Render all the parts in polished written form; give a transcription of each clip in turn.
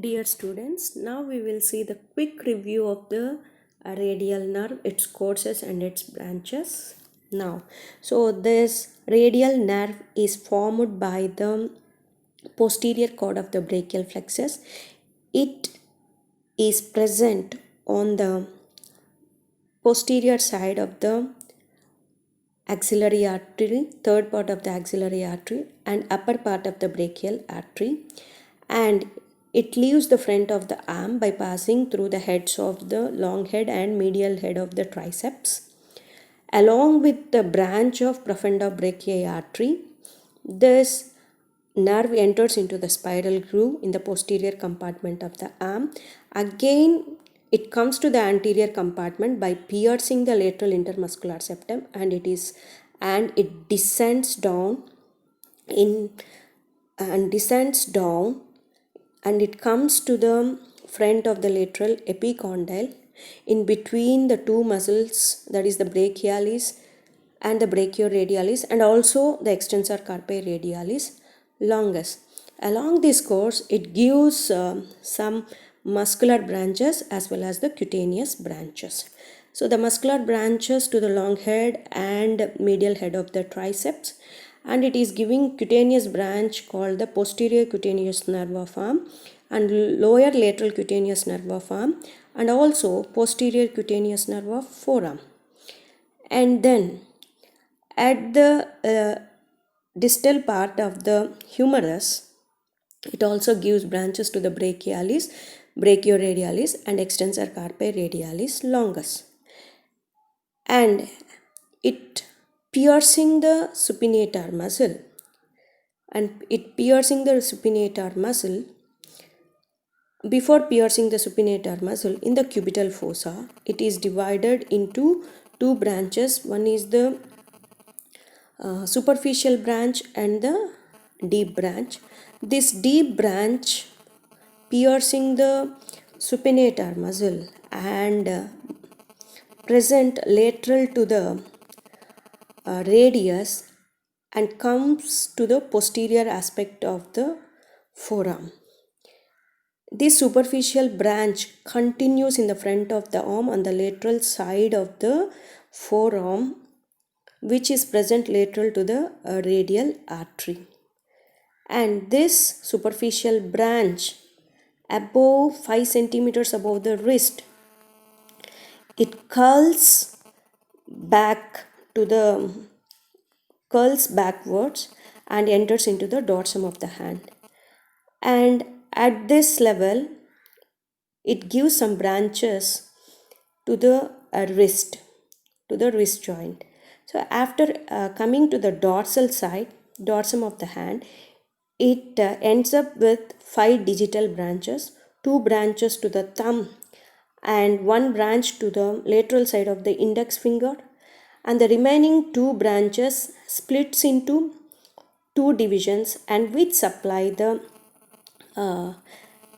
Dear students, now we will see the quick review of the radial nerve, its courses and its branches. So this radial nerve is formed by the posterior cord of the brachial plexus. It is present on the posterior side of the axillary artery, third part of the axillary artery and upper part of the brachial artery, and it leaves the front of the arm by passing through the heads of the long head and medial head of the triceps. Along with the branch of profunda brachiae artery, this nerve enters into the spiral groove in the posterior compartment of the arm. Again, it comes to the anterior compartment by piercing the lateral intermuscular septum, and it descends down and it comes to the front of the lateral epicondyle in between the two muscles, that is the brachialis and the brachioradialis, and also the extensor carpi radialis longus. Along this course, it gives some muscular branches as well as the cutaneous branches. So the muscular branches to the long head and medial head of the triceps, and it is giving cutaneous branch called the posterior cutaneous nerve of arm and lower lateral cutaneous nerve of arm and also posterior cutaneous nerve of forearm. And then at the distal part of the humerus, it also gives branches to the brachialis, brachioradialis and extensor carpi radialis longus. And it piercing the supinator muscle, before piercing the supinator muscle in the cubital fossa, it is divided into two branches. One is the superficial branch and the deep branch. This deep branch piercing the supinator muscle and present lateral to the radius and comes to the posterior aspect of the forearm. This superficial branch continues in the front of the arm on the lateral side of the forearm, which is present lateral to the radial artery. And this superficial branch above 5 centimeters above the wrist, it curls backwards and enters into the dorsum of the hand. And at this level, it gives some branches to the wrist joint. So after coming to the dorsal side, dorsum of the hand, it ends up with 5 digital branches, 2 branches to the thumb and 1 branch to the lateral side of the index finger, and the remaining 2 branches splits into 2 divisions and which supply the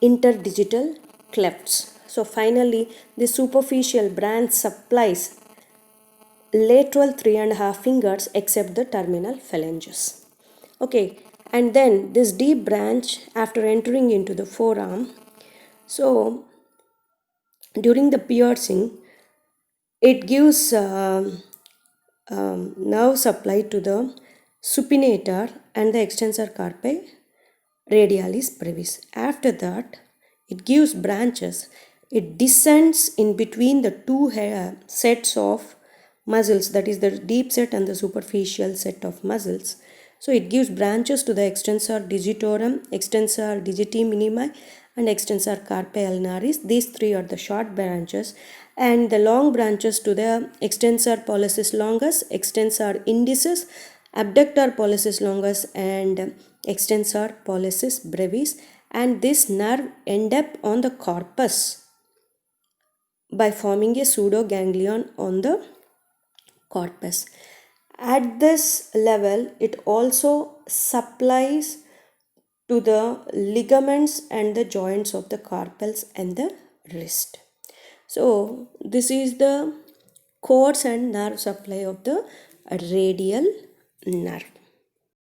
interdigital clefts. So finally, the superficial branch supplies lateral 3.5 fingers except the terminal phalanges. Okay, and then this deep branch after entering into the forearm, so during the piercing, it gives nerve supply to the supinator and the extensor carpi radialis brevis. After that, it gives branches. It descends in between the two sets of muscles, that is the deep set and the superficial set of muscles. So it gives branches to the extensor digitorum, extensor digiti minimi and extensor carpi ulnaris. These 3 are the short branches, and the long branches to the extensor pollicis longus, extensor indicis, abductor pollicis longus and extensor pollicis brevis, and this nerve end up on the corpus by forming a pseudoganglion on the corpus. At this level, it also supplies to the ligaments and the joints of the carpals and the wrist. So this is the course and nerve supply of the radial nerve.